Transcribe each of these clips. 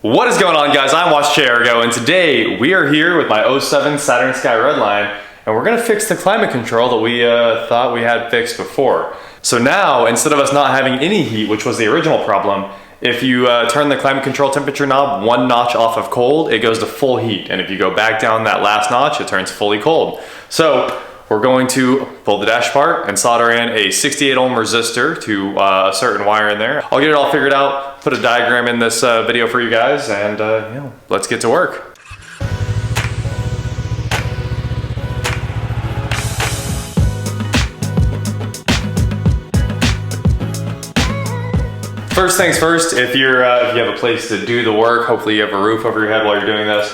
What is going on, guys? I'm Watch Ergo, and today we are here with my '07 Saturn Sky Redline, and we're gonna fix the climate control that we thought we had fixed before. So now, instead of us not having any heat, which was the original problem, if you turn the climate control temperature knob one notch off of cold, it goes to full heat, and if you go back down that last notch, it turns fully cold. So we're going to pull the dash apart and solder in a 68 ohm resistor to a certain wire in there. I'll get it all figured out, put a diagram in this video for you guys, and yeah, let's get to work. First things first, if you have a place to do the work, hopefully you have a roof over your head while you're doing this,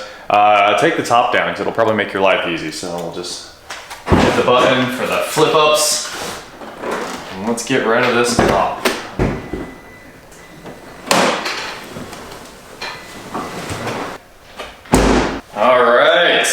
take the top down because it'll probably make your life easy. So we'll just hit the button for the flip ups, and let's get rid of this top. All right,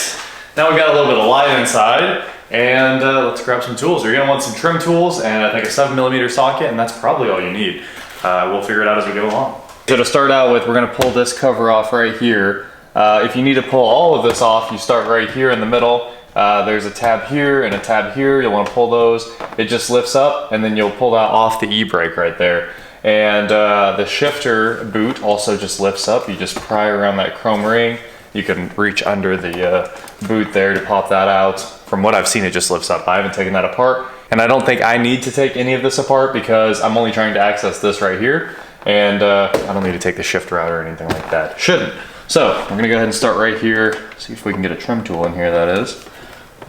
now we got a little bit of light inside, and let's grab some tools. You're gonna want some trim tools and I think a 7mm socket, and that's probably all you need. We'll figure it out as we go along. So to start out with, we're gonna pull this cover off right here. If you need to pull all of this off, you start right here in the middle. There's a tab here and a tab here. You'll want to pull those. It just lifts up, and then you'll pull that off the e-brake right there. And the shifter boot also just lifts up. You just pry around that chrome ring. You can reach under the boot there to pop that out. From what I've seen, it just lifts up. I haven't taken that apart, and I don't think I need to take any of this apart because I'm only trying to access this right here, and I don't need to take the shifter out or anything like that. Shouldn't. So we're gonna go ahead and start right here. See if we can get a trim tool in here, that is.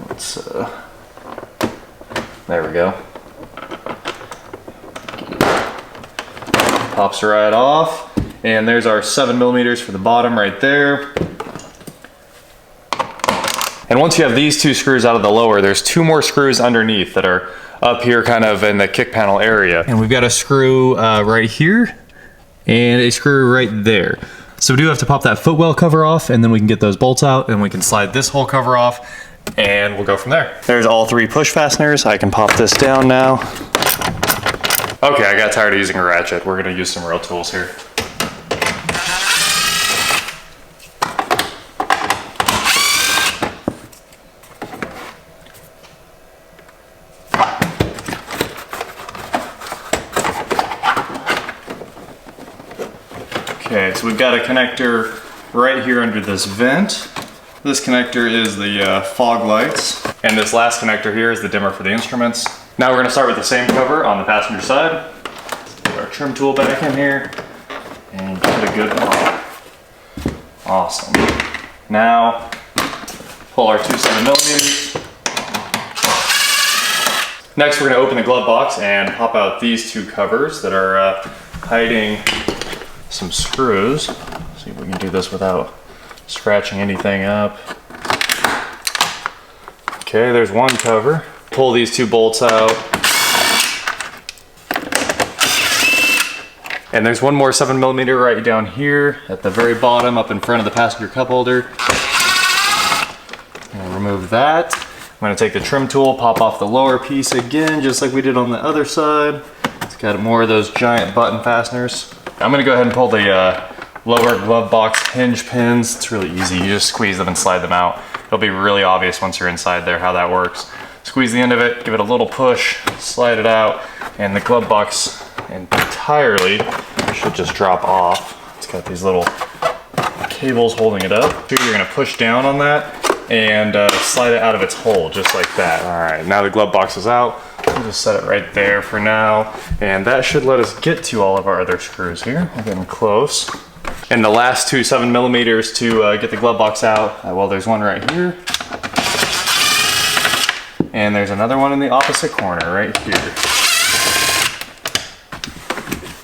Let's, there we go. Pops right off. And there's our 7mm for the bottom right there. And once you have these two screws out of the lower, there's two more screws underneath that are up here kind of in the kick panel area. And we've got a screw right here and a screw right there. So we do have to pop that footwell cover off, and then we can get those bolts out, and we can slide this whole cover off, and we'll go from there. There's all three push fasteners. I can pop this down now. Okay, I got tired of using a ratchet. We're gonna use some real tools here. Okay, so we've got a connector right here under this vent. This connector is the fog lights, and this last connector here is the dimmer for the instruments. Now we're gonna start with the same cover on the passenger side. Let's put our trim tool back in here and give it a good pop. Awesome. Now, pull our two 7mm. Next, we're gonna open the glove box and pop out these two covers that are hiding some screws. See if we can do this without scratching anything up. Okay, there's one cover. Pull these two bolts out. And there's one more 7mm right down here at the very bottom up in front of the passenger cup holder. And remove that. I'm gonna take the trim tool, pop off the lower piece again, just like we did on the other side. It's got more of those giant button fasteners. I'm gonna go ahead and pull the lower glove box hinge pins. It's really easy. You just squeeze them and slide them out. It'll be really obvious once you're inside there how that works. Squeeze the end of it, give it a little push, slide it out, and the glove box entirely should just drop off. It's got these little cables holding it up. You're gonna push down on that and slide it out of its hole, just like that. All right, now the glove box is out. We'll just set it right there for now, and that should let us get to all of our other screws here. We're getting close. And the last two 7mm to get the glove box out, well, there's one right here, and there's another one in the opposite corner right here.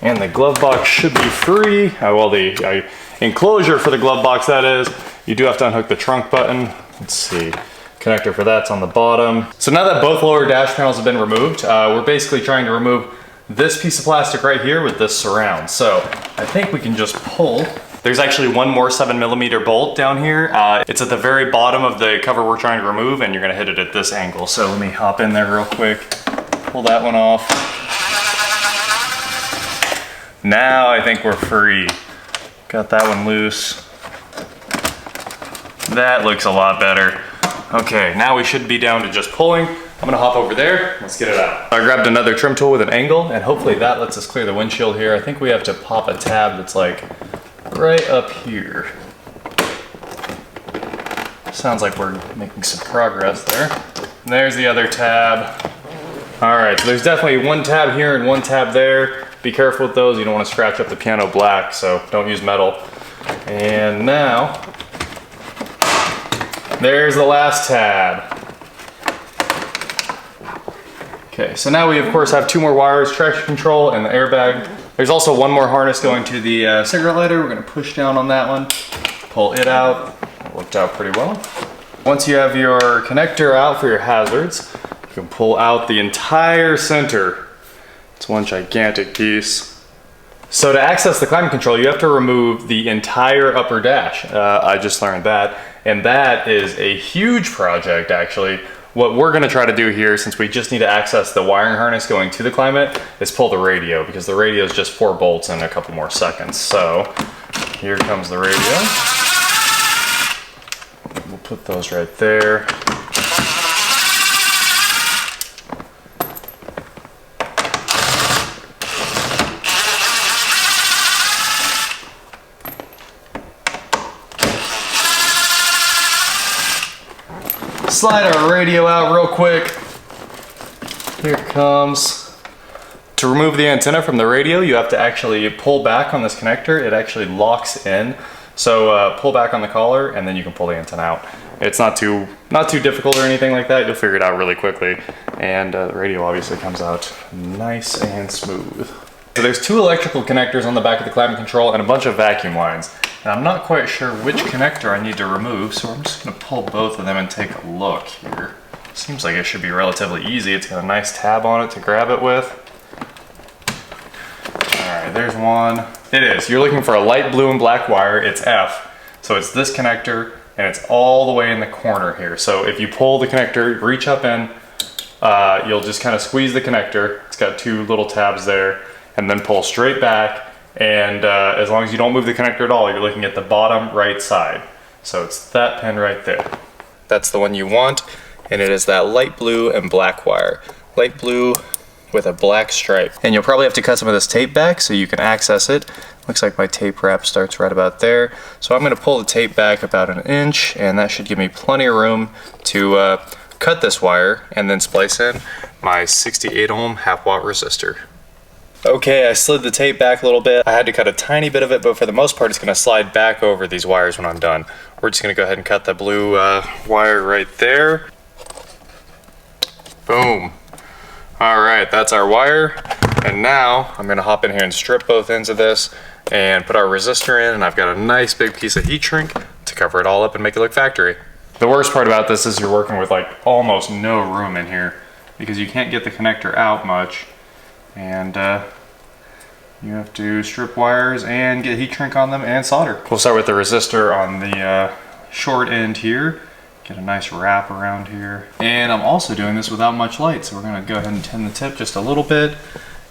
And the glove box should be free. Well, the enclosure for the glove box, that is. You do have to unhook the trunk button. Let's see. Connector for that's on the bottom. So now that both lower dash panels have been removed, we're basically trying to remove this piece of plastic right here with this surround. So I think we can just pull. There's actually one more 7mm bolt down here. It's at the very bottom of the cover we're trying to remove, and you're gonna hit it at this angle. So let me hop in there real quick, pull that one off. Now I think we're free. Got that one loose. That looks a lot better. Okay, now we should be down to just pulling. I'm gonna hop over there, let's get it out. I grabbed another trim tool with an angle, and hopefully that lets us clear the windshield here. I think we have to pop a tab that's like right up here. Sounds like we're making some progress there. And there's the other tab. All right, so there's definitely one tab here and one tab there. Be careful with those, you don't want to scratch up the piano black, so don't use metal. And now, there's the last tab. Okay, so now we of course have two more wires, traction control and the airbag. There's also one more harness going to the cigarette lighter. We're gonna push down on that one, pull it out. It worked out pretty well. Once you have your connector out for your hazards, you can pull out the entire center. It's one gigantic piece. So to access the climate control, you have to remove the entire upper dash. I just learned that, and that is a huge project actually. What we're gonna try to do here, since we just need to access the wiring harness going to the climate, is pull the radio, because the radio is just 4 bolts in a couple more seconds. So here comes the radio. We'll put those right there. Slide our radio out real quick. Here it comes. To remove the antenna from the radio, you have to actually pull back on this connector. It actually locks in. So pull back on the collar and then you can pull the antenna out. It's not too difficult or anything like that. You'll figure it out really quickly. And the radio obviously comes out nice and smooth. So there's 2 electrical connectors on the back of the climate control and a bunch of vacuum lines. And I'm not quite sure which connector I need to remove, so I'm just gonna pull both of them and take a look here. Seems like it should be relatively easy. It's got a nice tab on it to grab it with. All right, there's one. It is, you're looking for a light blue and black wire, it's F. So it's this connector, and it's all the way in the corner here. So if you pull the connector, reach up in, you'll just kind of squeeze the connector. It's got 2 little tabs there, and then pull straight back. And as long as you don't move the connector at all, you're looking at the bottom right side. So it's that pin right there. That's the one you want, and it is that light blue and black wire. Light blue with a black stripe. And you'll probably have to cut some of this tape back so you can access it. Looks like my tape wrap starts right about there. So I'm gonna pull the tape back about 1 inch, and that should give me plenty of room to cut this wire and then splice in my 68 ohm half-watt resistor. Okay, I slid the tape back a little bit. I had to cut a tiny bit of it, but for the most part, it's gonna slide back over these wires when I'm done. We're just gonna go ahead and cut the blue wire right there. Boom. All right, that's our wire. And now I'm gonna hop in here and strip both ends of this and put our resistor in, and I've got a nice big piece of heat shrink to cover it all up and make it look factory. The worst part about this is you're working with like almost no room in here because you can't get the connector out much. And you have to strip wires and get heat shrink on them and solder. We'll start with the resistor on the short end here. Get a nice wrap around here. And I'm also doing this without much light, so we're gonna go ahead and tin the tip just a little bit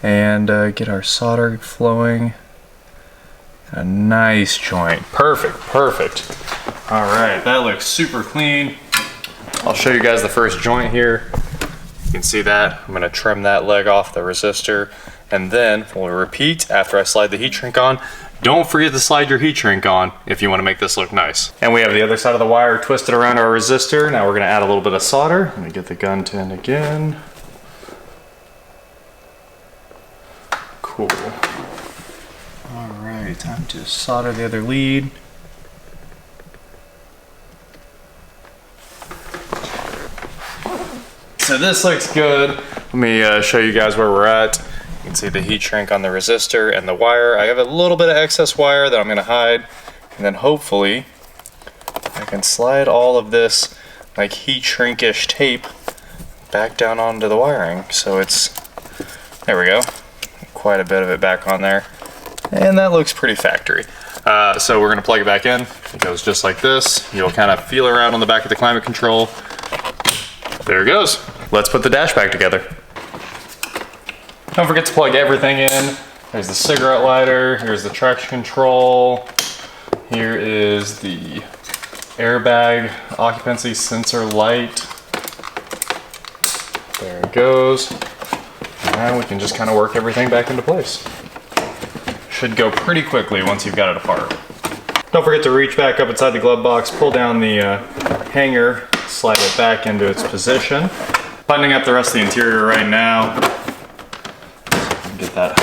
and get our solder flowing. A nice joint. Perfect, perfect. All right, that looks super clean. I'll show you guys the first joint here. You can see that. I'm gonna trim that leg off the resistor, and then we'll repeat after I slide the heat shrink on. Don't forget to slide your heat shrink on if you wanna make this look nice. And we have the other side of the wire twisted around our resistor. Now we're gonna add a little bit of solder. Let me get the gun tin again. Cool. All right, time to solder the other lead. So this looks good. Let me show you guys where we're at. You can see the heat shrink on the resistor and the wire. I have a little bit of excess wire that I'm gonna hide, and then hopefully I can slide all of this like heat shrink-ish tape back down onto the wiring. So it's, there we go. Quite a bit of it back on there. And that looks pretty factory. So we're gonna plug it back in. It goes just like this. You'll kind of feel around on the back of the climate control. There it goes. Let's put the dash back together. Don't forget to plug everything in. There's the cigarette lighter, here's the traction control, Here is the airbag occupancy sensor light. There it goes. And we can just kind of work everything back into place. Should go pretty quickly once you've got it apart. Don't forget to reach back up inside the glove box, pull down the hanger, slide it back into its position. Buttoning up the rest of the interior right now. Get that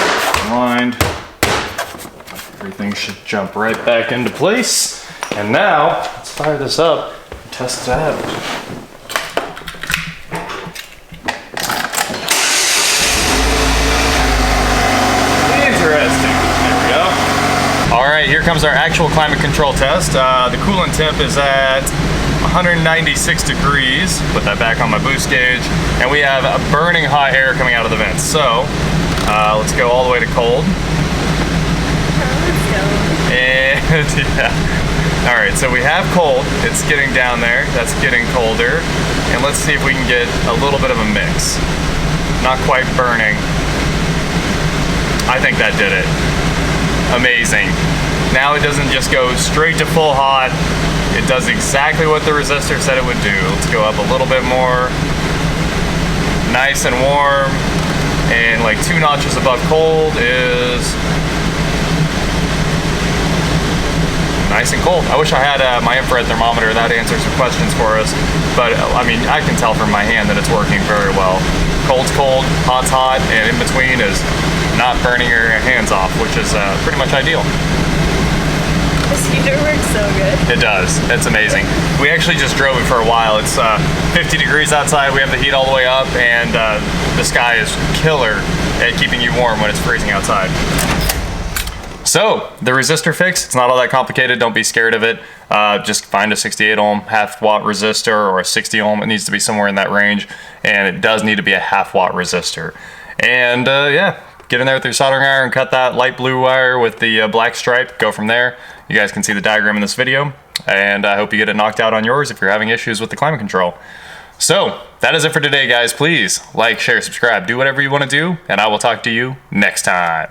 aligned. Everything should jump right back into place. And now, let's fire this up and test it out. Interesting. There we go. All right, here comes our actual climate control test. The coolant temp is at 196 degrees. Put that back on my boost gauge. And we have a burning hot air coming out of the vents. So, let's go all the way to cold. And yeah. All right, so we have cold. It's getting down there. That's getting colder. And let's see if we can get a little bit of a mix. Not quite burning. I think that did it. Amazing. Now it doesn't just go straight to full hot. It does exactly what the resistor said it would do. Let's go up a little bit more. Nice and warm. And like 2 notches above cold is nice and cold. I wish I had my infrared thermometer. That answers some questions for us. But I mean, I can tell from my hand that it's working very well. Cold's cold, hot's hot, and in between is not burning your hands off, which is pretty much ideal. This heater works so good. It does. It's amazing. We actually just drove it for a while. It's 50 degrees outside. We have the heat all the way up, and the sky is killer at keeping you warm when it's freezing outside. So, the resistor fix, it's not all that complicated. Don't be scared of it. Just find a 68 ohm half watt resistor or a 60 ohm. It needs to be somewhere in that range, and it does need to be a half watt resistor. And yeah, get in there with your soldering iron, cut that light blue wire with the black stripe, go from there. You guys can see the diagram in this video, and I hope you get it knocked out on yours if you're having issues with the climate control. So, that is it for today, guys. Please like, share, subscribe, do whatever you want to do, and I will talk to you next time.